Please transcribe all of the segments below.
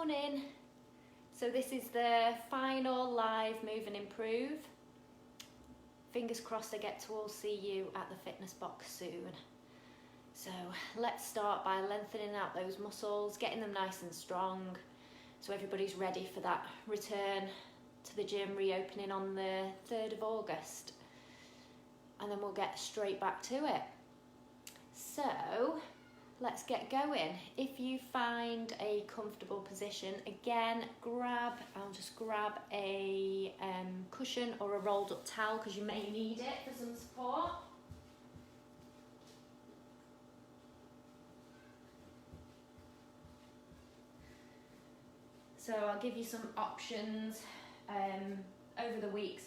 Morning. So this is the final live Move and Improve. Fingers crossed I get to all see you at the fitness box soon. So let's start by lengthening out those muscles, getting them nice and strong, so everybody's ready for that return to the gym reopening on the 3rd of August. And then we'll get straight back to it. So let's get going. If you find a comfortable position, again, I'll just grab a cushion or a rolled up towel because you may need it for some support. So I'll give you some options. Over the weeks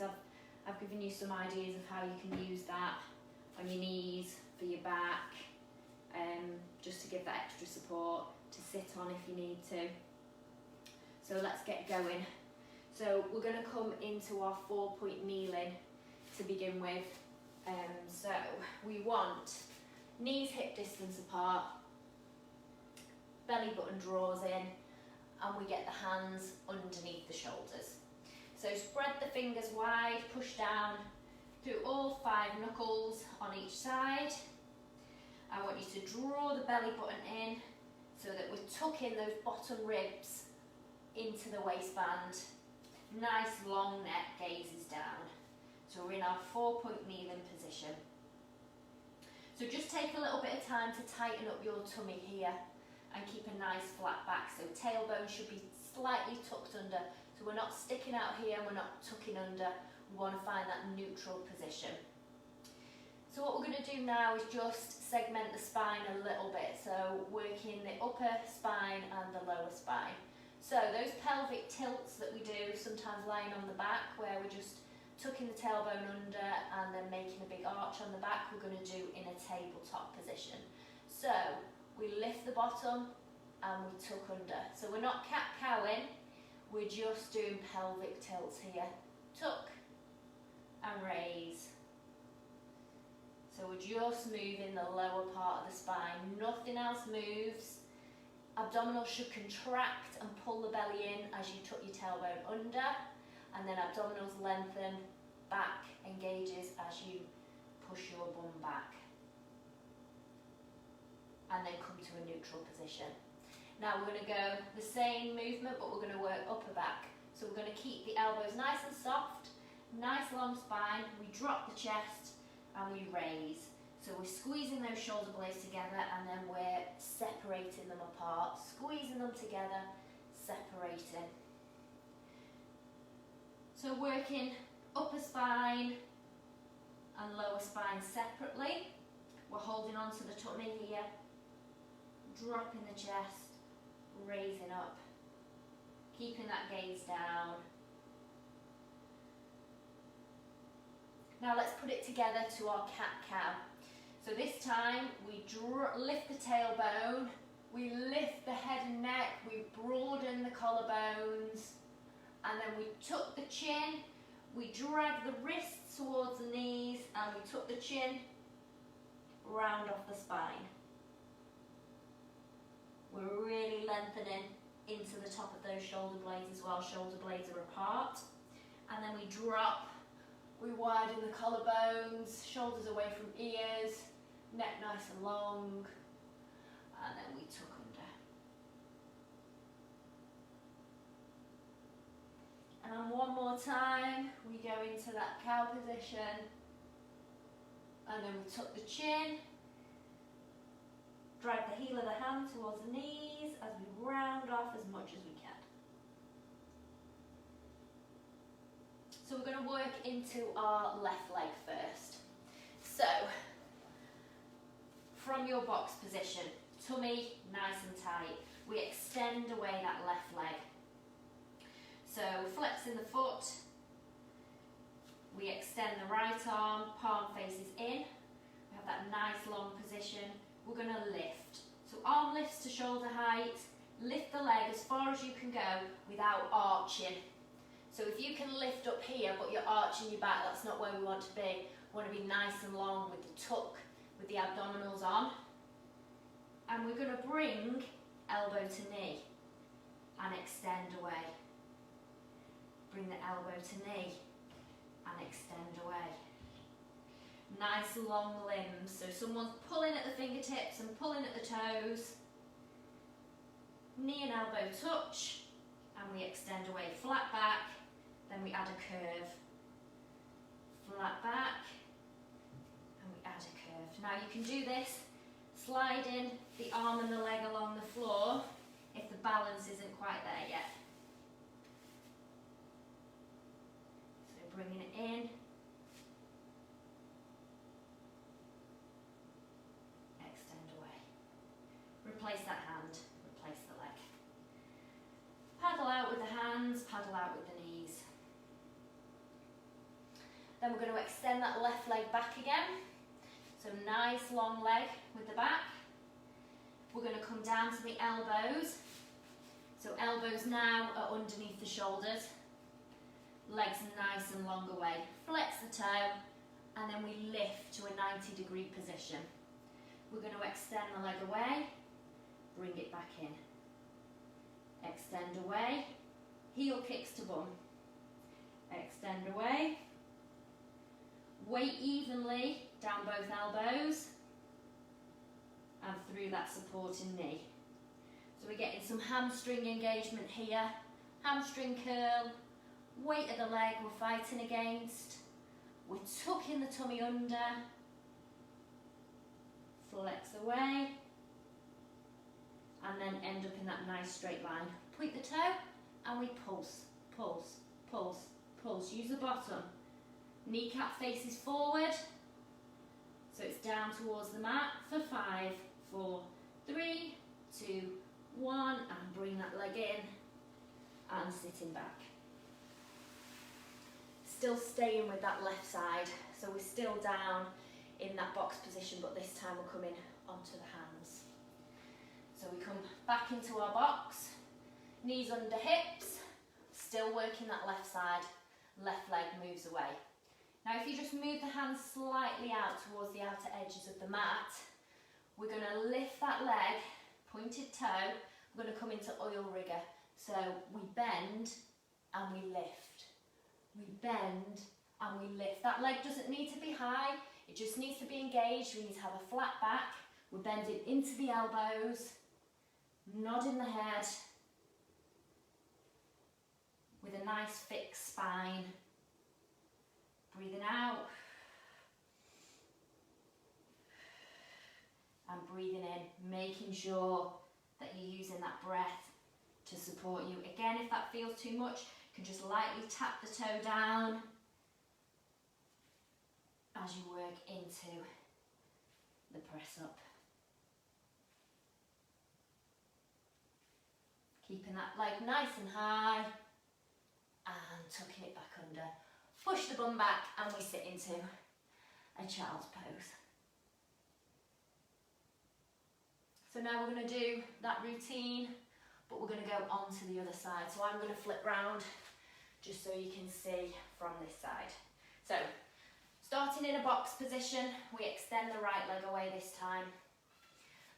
I've given you some ideas of how you can use that on your knees, for your back, just to give that extra support to sit on if you need to. So let's get going. So we're going to come into our 4-point kneeling to begin with. So we want knees hip distance apart, belly button draws in, and we get the hands underneath the shoulders. So spread the fingers wide, push down through all 5 knuckles on each side. I want you to draw the belly button in so that we're tucking those bottom ribs into the waistband. Nice long neck gazes down. So we're in our 4-point kneeling position. So just take a little bit of time to tighten up your tummy here and keep a nice flat back. So tailbone should be slightly tucked under. So we're not sticking out here and we're not tucking under. We want to find that neutral position. So what we're going to do now is just segment the spine a little bit. So working the upper spine and the lower spine. So those pelvic tilts that we do, sometimes lying on the back, where we're just tucking the tailbone under and then making a big arch on the back, we're going to do in a tabletop position. So we lift the bottom and we tuck under. So we're not cat-cowing, we're just doing pelvic tilts here. Tuck and raise. So we're just moving the lower part of the spine, nothing else moves. Abdominals should contract and pull the belly in as you tuck your tailbone under, and then abdominals lengthen, back engages as you push your bum back. And then come to a neutral position. Now we're going to go the same movement, but we're going to work upper back. So we're going to keep the elbows nice and soft, nice long spine, we drop the chest and we raise. So we're squeezing those shoulder blades together and then we're separating them apart, squeezing them together, separating. So working upper spine and lower spine separately. We're holding on to the tummy here, dropping the chest, raising up, keeping that gaze down. Now let's put it together to our cat-cow. So this time we lift the tailbone, we lift the head and neck, we broaden the collarbones, and then we tuck the chin, we drag the wrists towards the knees, and we tuck the chin, round off the spine. We're really lengthening into the top of those shoulder blades as well. Shoulder blades are apart. And then we drop, we widen the collarbones, shoulders away from ears, neck nice and long, and then we tuck under. And one more time, we go into that cow position, and then we tuck the chin, drag the heel of the hand towards the knees as we round off as much as we can. So we're going to work into our left leg first. So, from your box position, tummy nice and tight, we extend away that left leg. So flexing the foot, we extend the right arm, palm faces in, we have that nice long position. We're going to lift. So arm lifts to shoulder height, lift the leg as far as you can go without arching. So if you can lift up here but you're arching your back, that's not where we want to be. We want to be nice and long with the tuck, with the abdominals on. And we're going to bring elbow to knee. and extend away. Bring the elbow to knee and extend away. Nice long limbs, so someone's pulling at the fingertips and pulling at the toes. Knee and elbow touch, and we extend away. Flat back, then we add a curve. Flat back, and we add a curve. Now you can do this sliding the arm and the leg along the floor if the balance isn't quite there yet. So bringing it in. Extend away. Replace that hand, replace the leg. Paddle out with the hands, paddle out with the knees. Then we're going to extend that left leg back again. So nice long leg with the back. We're going to come down to the elbows. So elbows now are underneath the shoulders. Legs nice and long away. Flex the toe and then we lift to a 90-degree position. We're going to extend the leg away, bring it back in. Extend away, heel kicks to bum. Extend away. Weight evenly down both elbows and through that supporting knee. So we're getting some hamstring engagement here. Hamstring curl, weight of the leg we're fighting against. We're tucking the tummy under. Flex away. And then end up in that nice straight line. Point the toe and we pulse, pulse, pulse, pulse. Use the bottom. Kneecap faces forward. So it's down towards the mat for 5, 4, 3, 2, 1. And bring that leg in and sitting back. Still staying with that left side. So we're still down in that box position, but this time we're coming onto the hands. So we come back into our box, knees under hips, still working that left side, left leg moves away. Now if you just move the hands slightly out towards the outer edges of the mat, we're going to lift that leg, pointed toe, we're going to come into oil rigger. So we bend and we lift. We bend and we lift. That leg doesn't need to be high, it just needs to be engaged. We need to have a flat back. We're bending into the elbows, nodding the head with a nice fixed spine. Breathing out and breathing in, making sure that you're using that breath to support you. Again, if that feels too much, you can just lightly tap the toe down as you work into the press up. Keeping that leg nice and high and tucking it back under. Push the bum back and we sit into a child's pose. So now we're going to do that routine, but we're going to go on to the other side. So I'm going to flip round just so you can see from this side. So starting in a box position, we extend the right leg away this time.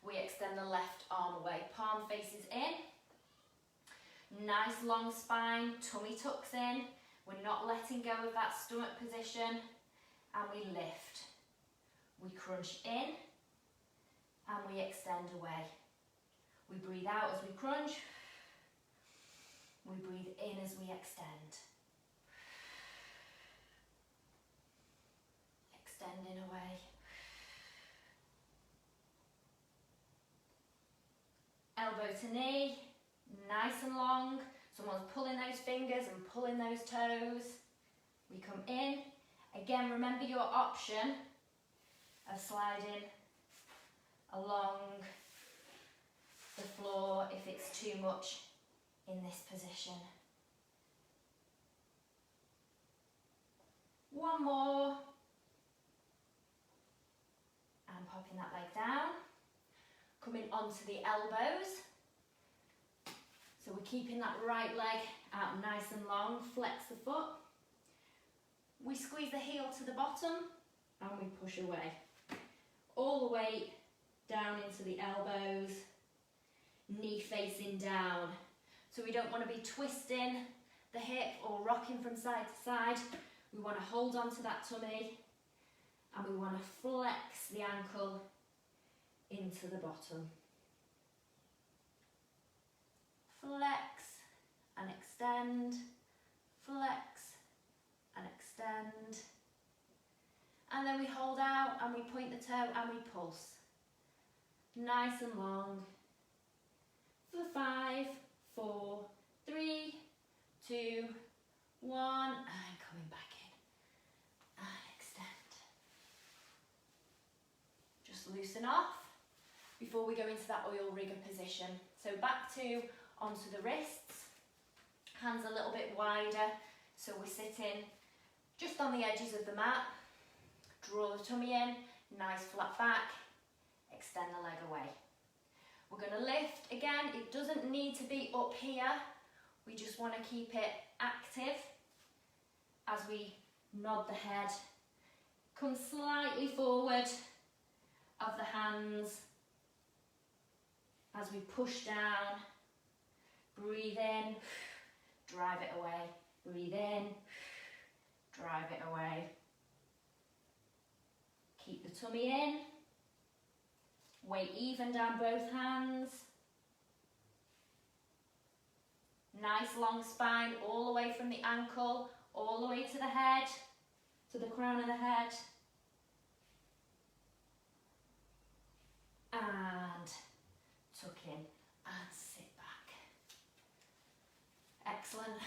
We extend the left arm away, palm faces in. Nice long spine, tummy tucks in. We're not letting go of that stomach position. And we lift. We crunch in and we extend away. We breathe out as we crunch. We breathe in as we extend. Extending away. Elbow to knee, nice and long. Someone's pulling those fingers and pulling those toes. We come in. Again, remember your option of sliding along the floor if it's too much in this position. One more. And popping that leg down. Coming onto the elbows. So we're keeping that right leg out nice and long. Flex the foot. We squeeze the heel to the bottom and we push away. All the weight down into the elbows, knee facing down. So we don't want to be twisting the hip or rocking from side to side. We want to hold on to that tummy and we want to flex the ankle into the bottom. Flex and extend, flex and extend. And then we hold out and we point the toe and we pulse. Nice and long. For 5, 4, 3, 2, 1, and coming back in. And extend. Just loosen off before we go into that oil rigger position. So back to onto the wrists. Hands a little bit wider. So we're sitting just on the edges of the mat. Draw the tummy in, nice flat back, extend the leg away. We're going to lift again. It doesn't need to be up here. We just want to keep it active as we nod the head. Come slightly forward of the hands as we push down. Breathe in, drive it away. Breathe in, drive it away. Keep the tummy in. Weight even down both hands. Nice long spine all the way from the ankle, all the way to the head, to the crown of the head. And tuck in and sit back. Excellent.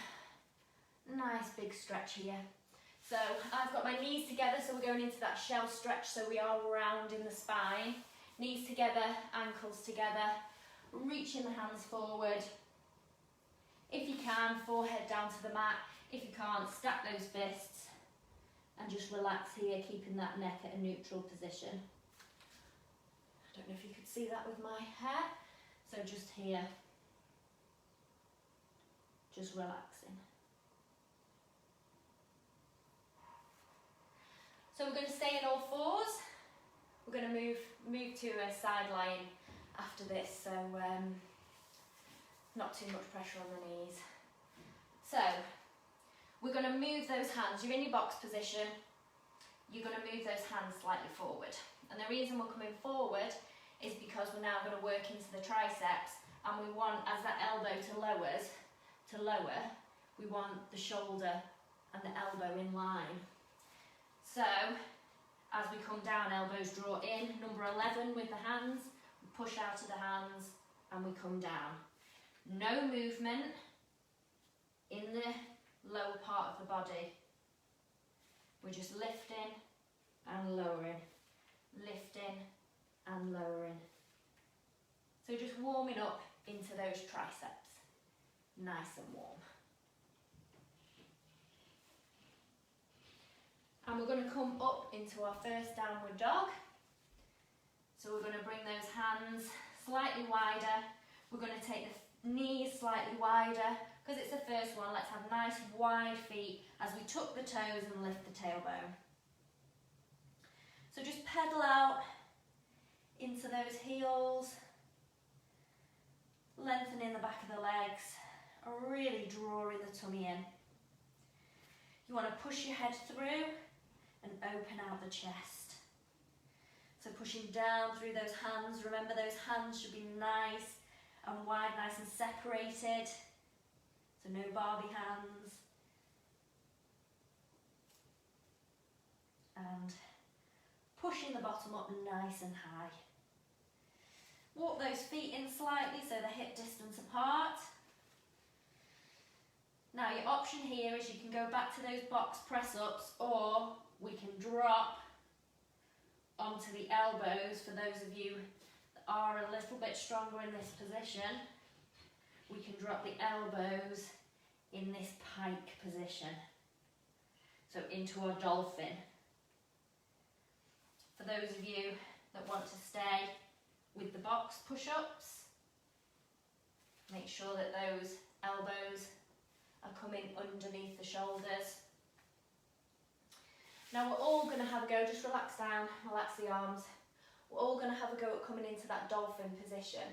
Nice big stretch here. So I've got my knees together, so we're going into that shell stretch, so we are rounding the spine. Knees together, ankles together, reaching the hands forward. If you can, forehead down to the mat. If you can't, stack those fists and just relax here, keeping that neck at a neutral position. I don't know if you could see that with my hair. So just here, just relaxing. So we're going to stay in all fours. We're going to move to a side lying after this, so not too much pressure on the knees. So we're going to move those hands. You're in your box position. You're going to move those hands slightly forward. And the reason we're coming forward is because we're now going to work into the triceps, and we want, as that elbow to lower, we want the shoulder and the elbow in line. So as we come down, elbows draw in, number 11 with the hands, we push out of the hands and we come down. No movement in the lower part of the body. We're just lifting and lowering, lifting and lowering. So just warming up into those triceps, nice and warm. And we're going to come up into our first downward dog. So we're going to bring those hands slightly wider. We're going to take the knees slightly wider. Because it's the first one, let's have nice wide feet as we tuck the toes and lift the tailbone. So just pedal out into those heels. Lengthening the back of the legs. Really drawing the tummy in. You want to push your head through and open out the chest. So pushing down through those hands. Remember, those hands should be nice and wide, nice and separated. So no Barbie hands. And pushing the bottom up nice and high. Walk those feet in slightly so they're hip distance apart. Now your option here is you can go back to those box press ups, or we can drop onto the elbows. For those of you that are a little bit stronger in this position, we can drop the elbows in this pike position. So into our dolphin. For those of you that want to stay with the box push-ups, make sure that those elbows are coming underneath the shoulders. Now we're all going to have a go, just relax down, relax the arms. We're all going to have a go at coming into that dolphin position,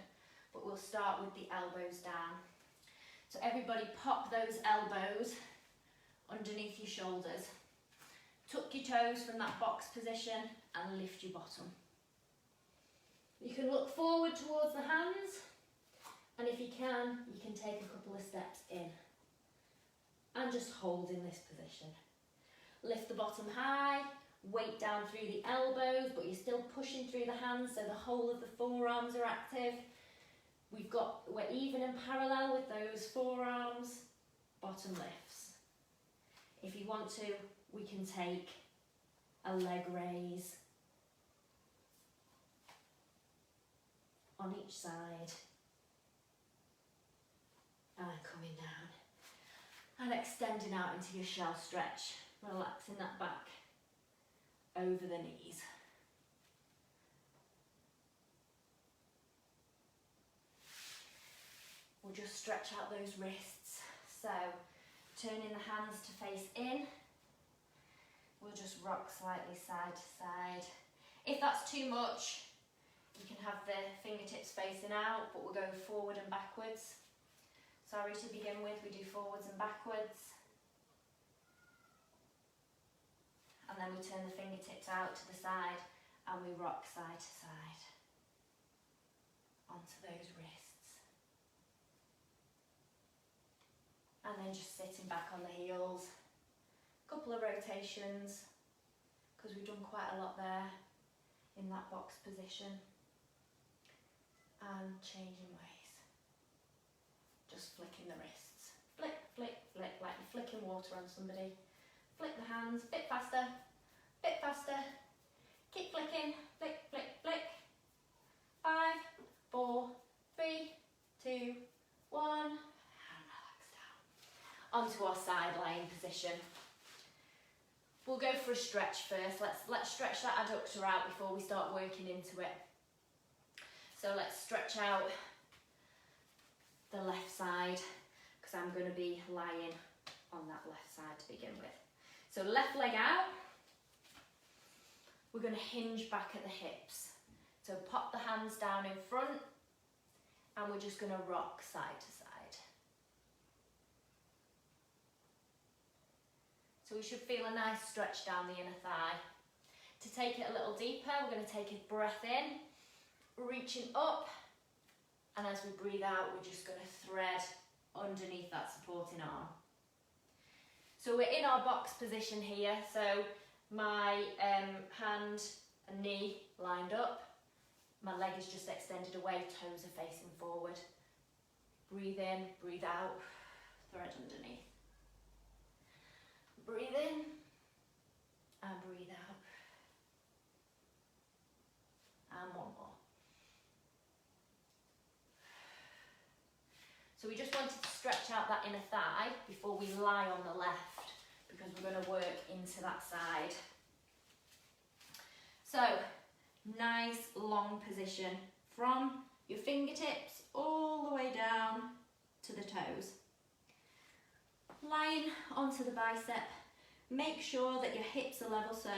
but we'll start with the elbows down. So everybody pop those elbows underneath your shoulders. Tuck your toes from that box position and lift your bottom. You can look forward towards the hands, and if you can take a couple of steps in and just hold in this position. Lift the bottom high, weight down through the elbows, but you're still pushing through the hands so the whole of the forearms are active. We're even and parallel with those forearms, bottom lifts. If you want to, we can take a leg raise on each side and coming down and extending out into your shell stretch, relaxing that back over the knees. We'll just stretch out those wrists. So, turning the hands to face in, we'll just rock slightly side to side. If that's too much, you can have the fingertips facing out, but we're going forward and backwards. Sorry, to begin with, we do forwards and backwards. And then we turn the fingertips out to the side and we rock side to side onto those wrists. And then just sitting back on the heels. A couple of rotations, because we've done quite a lot there in that box position. And changing ways. Just flicking the wrists. Flick, flick, flick, like you're flicking water on somebody. Flick the hands, bit faster, bit faster. Keep flicking, flick, flick, flick. 5, 4, 3, 2, 1. Onto our side lying position. We'll go for a stretch first. Let's stretch that adductor out before we start working into it. So let's stretch out the left side, because I'm going to be lying on that left side to begin with. So left leg out. We're going to hinge back at the hips. So pop the hands down in front and we're just going to rock side to side. So we should feel a nice stretch down the inner thigh. To take it a little deeper, we're going to take a breath in, reaching up, and as we breathe out, we're just going to thread underneath that supporting arm. So we're in our box position here, so my hand and knee lined up, my leg is just extended away, toes are facing forward. Breathe in, breathe out, thread underneath. Breathe in and breathe out. And one more. So we just wanted to stretch out that inner thigh before we lie on the left, because we're going to work into that side. So, nice long position from your fingertips all the way down to the toes. Lying onto the bicep, make sure that your hips are level, so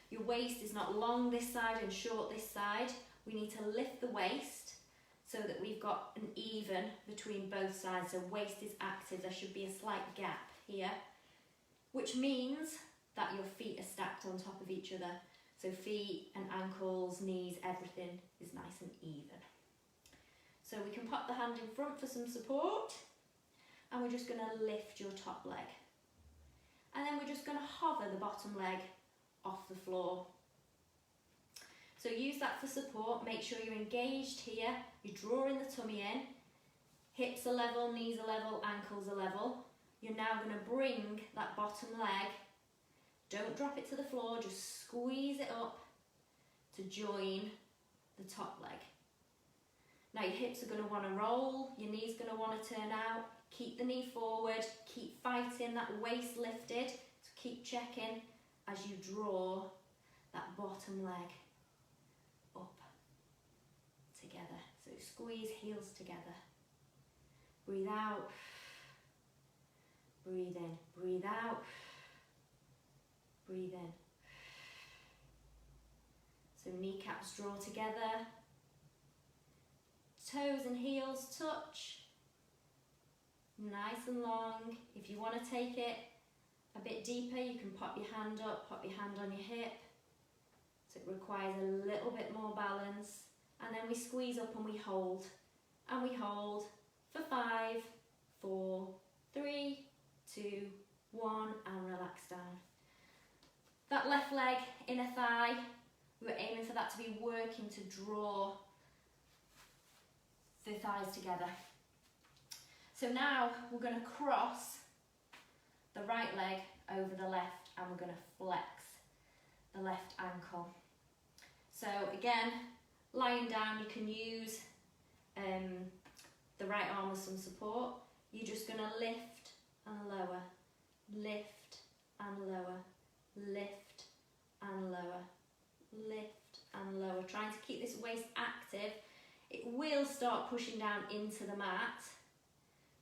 your waist is not long this side and short this side. We need to lift the waist so that we've got an even between both sides, so waist is active. There should be a slight gap here, which means that your feet are stacked on top of each other. So feet and ankles, knees, everything is nice and even. So we can pop the hand in front for some support, and we're just going to lift your top leg. And then we're just going to hover the bottom leg off the floor. So use that for support. Make sure you're engaged here. You're drawing the tummy in. Hips are level, knees are level, ankles are level. You're now going to bring that bottom leg. Don't drop it to the floor, just squeeze it up to join the top leg. Now your hips are going to want to roll, your knee's going to want to turn out. Keep the knee forward, keep fighting that waist lifted. So keep checking as you draw that bottom leg up together. So squeeze heels together. Breathe out, breathe in, breathe out, breathe in. So kneecaps draw together, toes and heels touch, nice and long. If you want to take it a bit deeper, you can pop your hand up, pop your hand on your hip. So it requires a little bit more balance. And then we squeeze up and we hold. And we hold for 5, 4, 3, 2, 1, and relax down. That left leg, inner thigh, we were aiming for that to be working to draw the thighs together. So now we're going to cross the right leg over the left and we're going to flex the left ankle. So again, lying down, you can use the right arm as some support. You're just going to lift and lower, lift and lower, lift and lower, lift and lower. Trying to keep this waist active. It will start pushing down into the mat,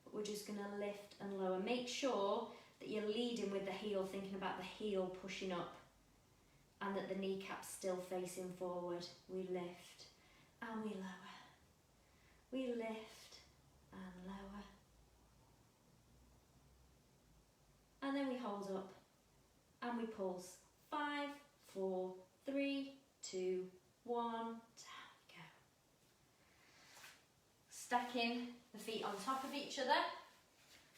but we're just going to lift and lower. Make sure that you're leading with the heel, thinking about the heel pushing up and that the kneecap's still facing forward. We lift and we lower. We lift and lower. And then we hold up and we pulse. 5, 4, 3, 2, 1, down we go. Stacking the feet on top of each other,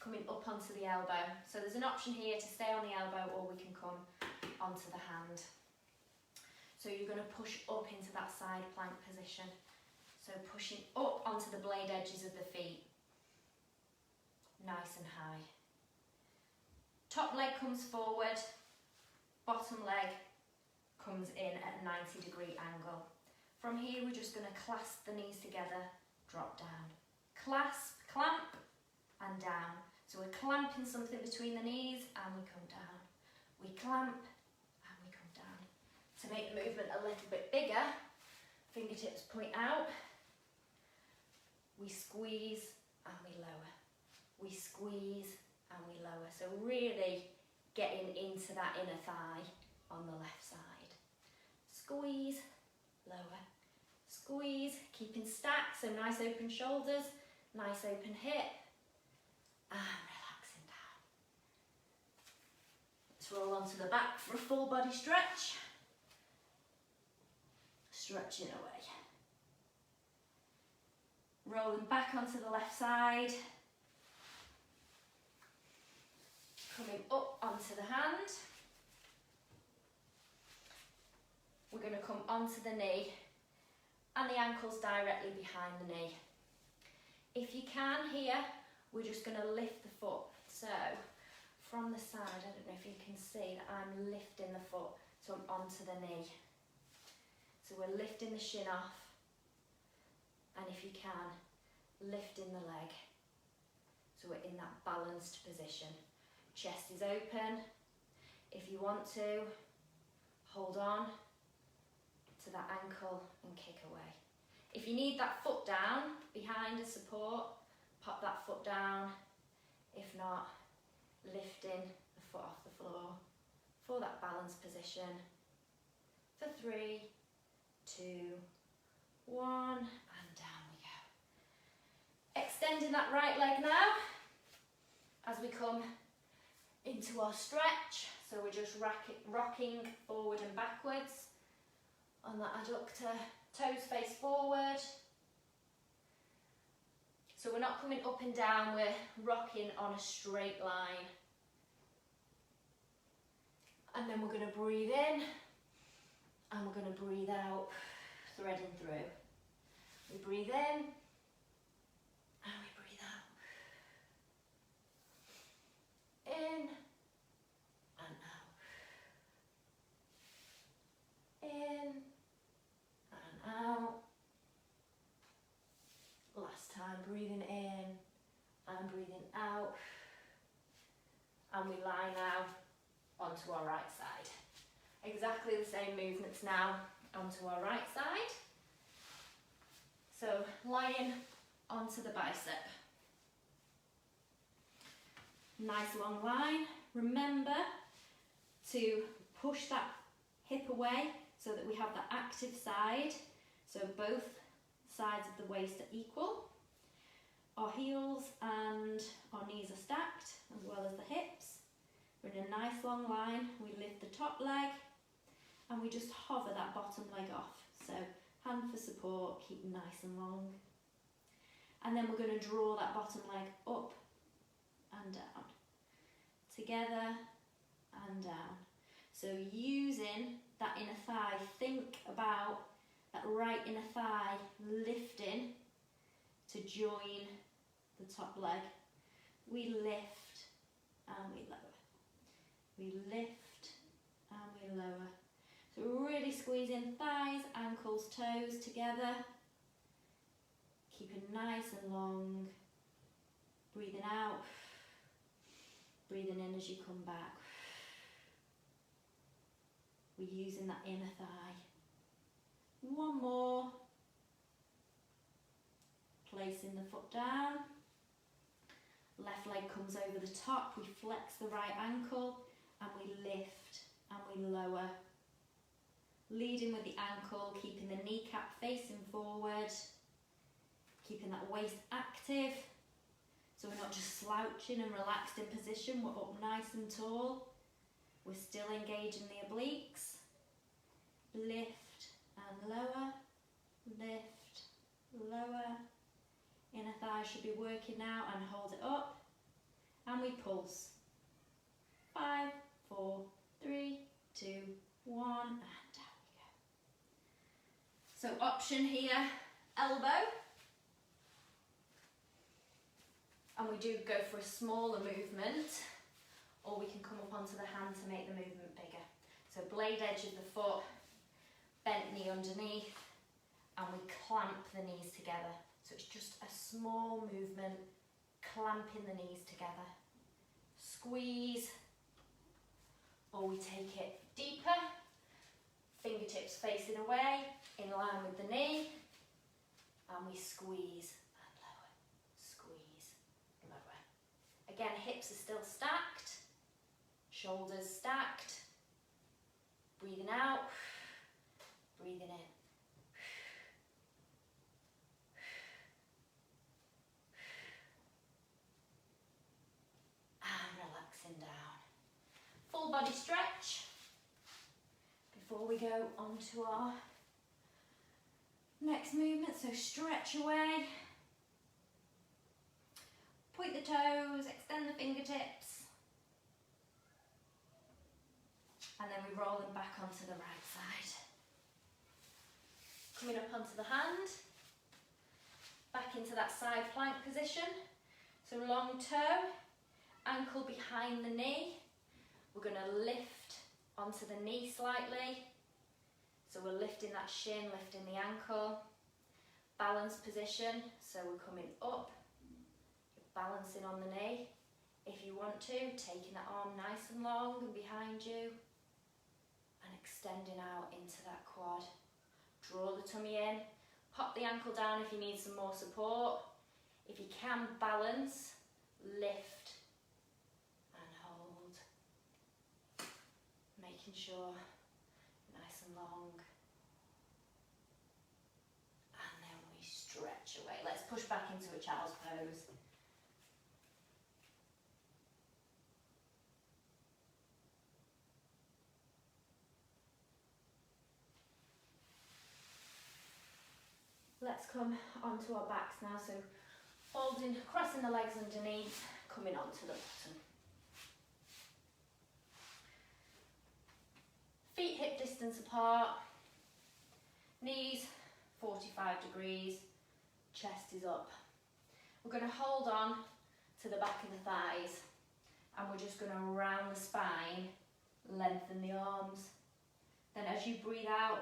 coming up onto the elbow. So there's an option here to stay on the elbow or we can come onto the hand. So you're going to push up into that side plank position. So pushing up onto the blade edges of the feet. Nice and high. Top leg comes forward, bottom leg comes in at a 90-degree angle. From here, we're just going to clasp the knees together, drop down. Clasp, clamp, and down. So we're clamping something between the knees and we come down. We clamp and we come down. To make the movement a little bit bigger, fingertips point out. We squeeze and we lower. We squeeze and we lower. So really getting into that inner thigh on the left side. Squeeze, lower, squeeze, keeping stacked, so nice open shoulders, nice open hip, and relaxing down. Let's roll onto the back for a full body stretch. Stretching away. Rolling back onto the left side. Coming up onto the hand. We're going to come onto the knee and the ankle's directly behind the knee. If you can here, we're just going to lift the foot. So from the side, I don't know if you can see that I'm lifting the foot, so I'm onto the knee. So we're lifting the shin off, and if you can, lifting the leg. So we're in that balanced position. Chest is open. If you want to, hold on to that ankle and kick away. If you need that foot down behind as support, pop that foot down. If not, lifting the foot off the floor for that balanced position. For 3, 2, 1, and down we go. Extending that right leg now as we come into our stretch. So we're just rocking forward and backwards on that adductor, toes face forward. So we're not coming up and down, we're rocking on a straight line. And then we're going to breathe in and we're going to breathe out, threading through. We breathe in and we breathe out. In and out. In and out. Last time, breathing in and breathing out. And we lie now onto our right side. Exactly the same movements now onto our right side. So lying onto the bicep. Nice long line. Remember to push that hip away so that we have the active side. So both sides of the waist are equal. our heels and our knees are stacked, as well as the hips. We're in a nice long line. We lift the top leg and we just hover that bottom leg off. So hand for support, keep nice and long. And then we're going to draw that bottom leg up and down. Together and down. So using that inner thigh, think about that right inner thigh lifting to join the top leg. We lift and we lower. We lift and we lower. So we're really squeezing thighs, ankles, toes together. Keeping nice and long. Breathing out. Breathing in as you come back. We're using that inner thigh. One more. Placing the foot down. Left leg comes over the top. We flex the right ankle and we lift and we lower. Leading with the ankle, keeping the kneecap facing forward. Keeping that waist active. So we're not just slouching and relaxed in position. We're up nice and tall. We're still engaging the obliques. Lift and lower, lift, lower. Inner thigh should be working now and hold it up. And we pulse. 5, 4, 3, 2, 1, and down we go. So option here, elbow. And we do go for a smaller movement, or we can come up onto the hand to make the movement bigger. So blade edge of the foot, bent knee underneath, and we clamp the knees together. So it's just a small movement, clamping the knees together. Squeeze, or we take it deeper, fingertips facing away, in line with the knee, and we squeeze and lower, squeeze, lower. Again, hips are still stacked, shoulders stacked, breathing out, breathing in. Full body stretch before we go on to our next movement. So stretch away, point the toes, extend the fingertips, and then we roll them back onto the right side. Coming up onto the hand, back into that side plank position. So long toe, ankle behind the knee. We're going to lift onto the knee slightly. So we're lifting that shin, lifting the ankle. Balanced position, so we're coming up, balancing on the knee. If you want to, taking that arm nice and long and behind you, and extending out into that quad. Draw the tummy in, pop the ankle down if you need some more support. If you can balance, lift and hold. Making sure nice and long. And then we stretch away. Let's push back into a child's pose. Let's come onto our backs now, so folding, crossing the legs underneath, coming onto the bottom. Feet hip distance apart, knees 45 degrees, chest is up. We're going to hold on to the back of the thighs, and we're just going to round the spine, lengthen the arms. Then as you breathe out,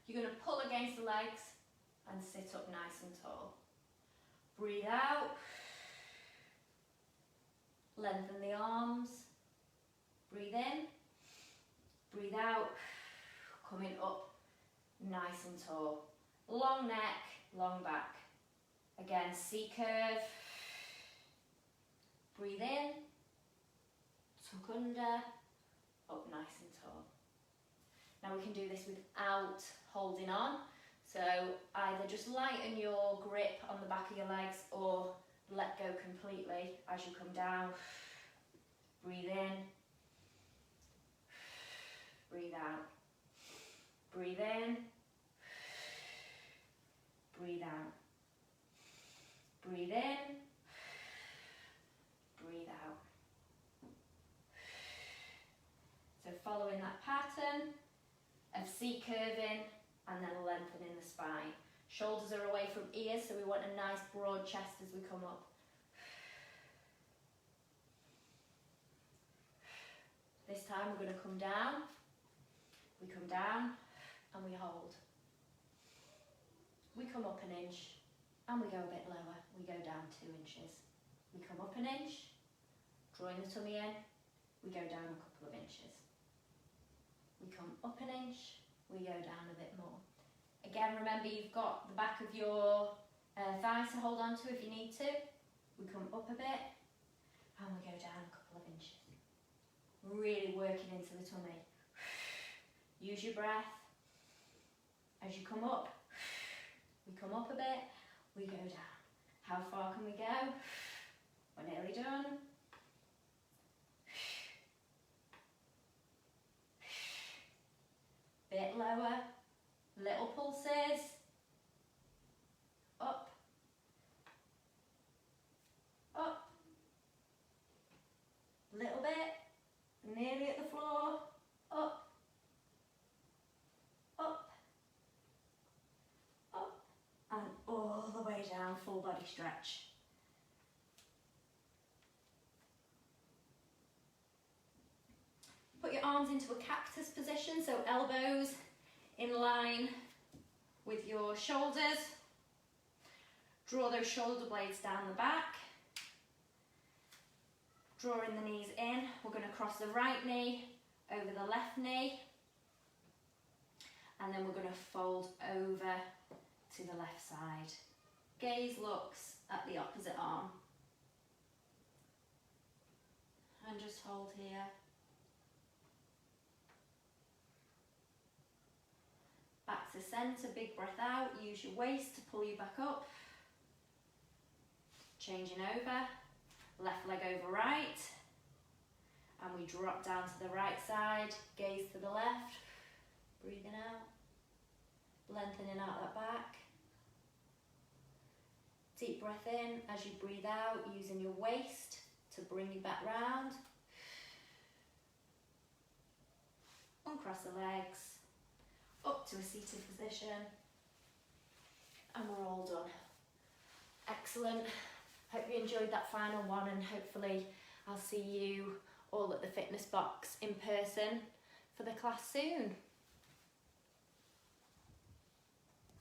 you're going to pull against the legs and sit up nice and tall. Breathe out, lengthen the arms, breathe in, breathe out, coming up nice and tall. Long neck, long back. Again, C-curve, breathe in, tuck under, up nice and tall. Now we can do this without holding on. So either just lighten your grip on the back of your legs or let go completely as you come down. Breathe in, breathe out, breathe in, breathe out, breathe in, breathe out. So following that pattern of C-curving and then lengthening the spine. Shoulders are away from ears, so we want a nice broad chest as we come up. This time we're going to come down. We come down and we hold. We come up an inch and we go a bit lower. We go down 2 inches. We come up an inch, drawing the tummy in. We go down a couple of inches. We come up an inch, we go down a bit more. Again, remember you've got the back of your thighs to hold on to if you need to. We come up a bit and we go down a couple of inches. Really working into the tummy. Use your breath. As you come up, we come up a bit, we go down. How far can we go? We're nearly done. Bit lower, little pulses, up, up, little bit, nearly at the floor, up, up, up, and all the way down, full body stretch. Put your arms into a cactus position, so elbows in line with your shoulders. Draw those shoulder blades down the back. Drawing the knees in. We're going to cross the right knee over the left knee. And then we're going to fold over to the left side. Gaze looks at the opposite arm. And just hold here. Back to centre, big breath out, use your waist to pull you back up. Changing over, left leg over right. And we drop down to the right side, gaze to the left. Breathing out, lengthening out that back. Deep breath in as you breathe out, using your waist to bring you back round. Uncross the legs. Up to a seated position, and we're all done. Excellent. Hope you enjoyed that final one, and hopefully I'll see you all at the fitness box in person for the class soon.